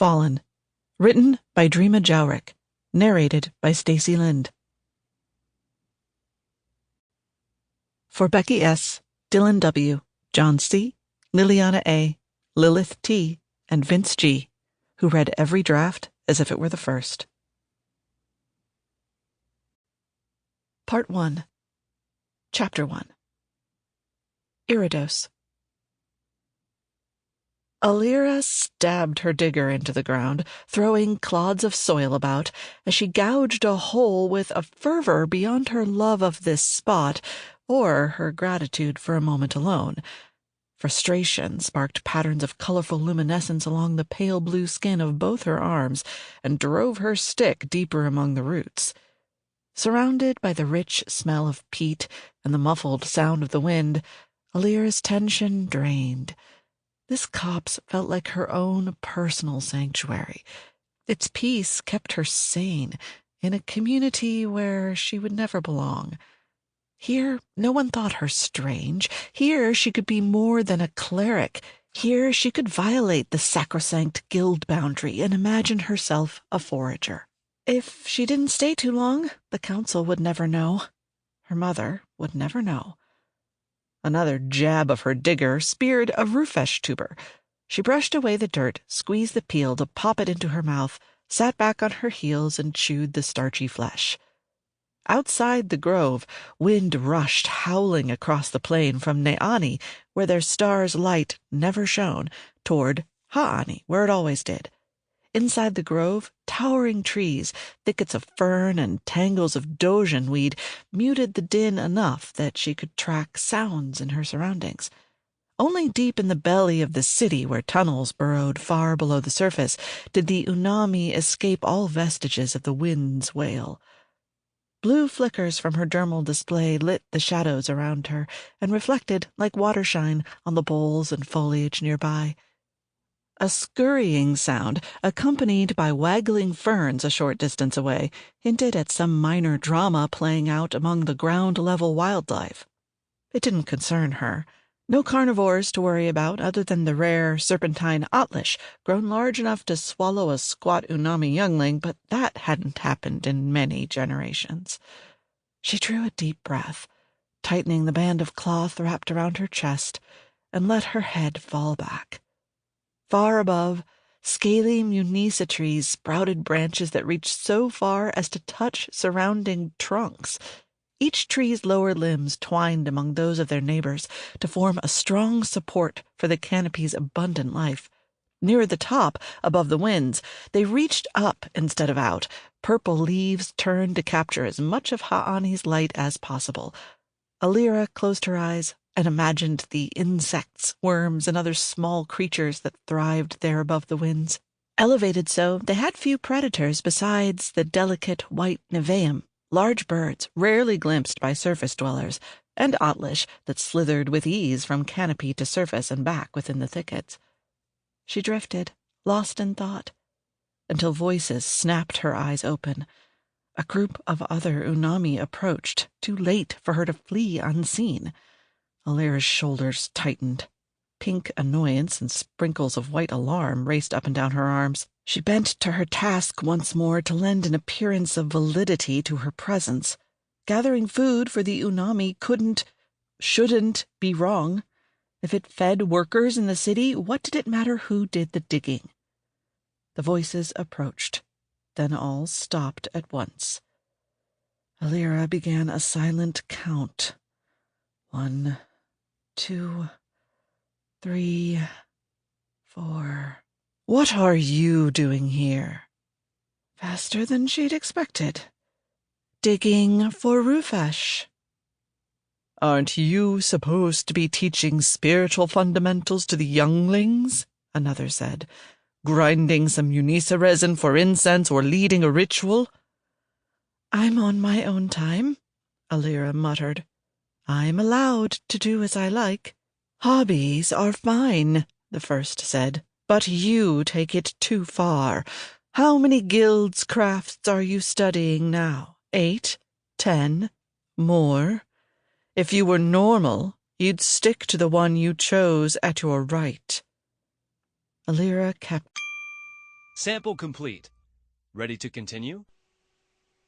Fallen. Written by Drema Deòraich. Narrated by Stacey. For Becky S., Dylan W., John C., Liliana A., Lilith T., and Vince G., who read every draft as if it were the first. Part 1. Chapter 1. Iridos. Alira stabbed her digger into the ground, throwing clods of soil about, as she gouged a hole with a fervor beyond her love of this spot, or her gratitude for a moment alone. Frustration sparked patterns of colorful luminescence along the pale blue skin of both her arms, and drove her stick deeper among the roots. Surrounded by the rich smell of peat and the muffled sound of the wind, Alira's tension drained. This copse felt like her own personal sanctuary. Its peace kept her sane in a community where she would never belong. Here, no one thought her strange. Here, she could be more than a cleric. Here, she could violate the sacrosanct guild boundary and imagine herself a forager. If she didn't stay too long, the council would never know. Her mother would never know. Another jab of her digger speared a rufesh tuber. She brushed away the dirt, squeezed the peel to pop it into her mouth, sat back on her heels, and chewed the starchy flesh. Outside the grove, wind rushed howling across the plain from Ne'ani, where their star's light never shone, toward Ha'ani, where it always did. Inside the grove, towering trees, thickets of fern, and tangles of dozhen weed muted the din enough that she could track sounds in her surroundings. Only deep in the belly of the city, where tunnels burrowed far below the surface, did the unammi escape all vestiges of the wind's wail. Blue flickers from her dermal display lit the shadows around her and reflected like watershine on the boles and foliage nearby. A scurrying sound, accompanied by waggling ferns a short distance away, hinted at some minor drama playing out among the ground-level wildlife. It didn't concern her. No carnivores to worry about other than the rare serpentine outlish, grown large enough to swallow a squat unammi youngling, but that hadn't happened in many generations. She drew a deep breath, tightening the band of cloth wrapped around her chest, and let her head fall back. Far above, scaly munisa trees sprouted branches that reached so far as to touch surrounding trunks. Each tree's lower limbs twined among those of their neighbors to form a strong support for the canopy's abundant life. Nearer the top, above the winds, they reached up instead of out, purple leaves turned to capture as much of Ha'ani's light as possible. Alira closed her eyes and imagined the insects, worms, and other small creatures that thrived there above the winds. Elevated so, they had few predators besides the delicate white neveum, large birds rarely glimpsed by surface dwellers, and outlish that slithered with ease from canopy to surface and back within the thickets. She drifted, lost in thought, until voices snapped her eyes open. A group of other unammi approached, too late for her to flee unseen. Alira's shoulders tightened. Pink annoyance and sprinkles of white alarm raced up and down her arms. She bent to her task once more to lend an appearance of validity to her presence. Gathering food for the unammi shouldn't be wrong. If it fed workers in the city, what did it matter who did the digging? The voices approached. Then all stopped at once. Alira began a silent count. 1, 2, 3, 4. What are you doing here? Faster than she'd expected. Digging for rufesh. Aren't you supposed to be teaching spiritual fundamentals to the younglings? Another said. Grinding some munisa resin for incense or leading a ritual? I'm on my own time, Alira muttered. I'm allowed to do as I like. Hobbies are fine, the first said, but you take it too far. How many guilds' crafts are you studying now? 8? 10? More? If you were normal, you'd stick to the one you chose at your right. Alira kept Sample complete. Ready to continue?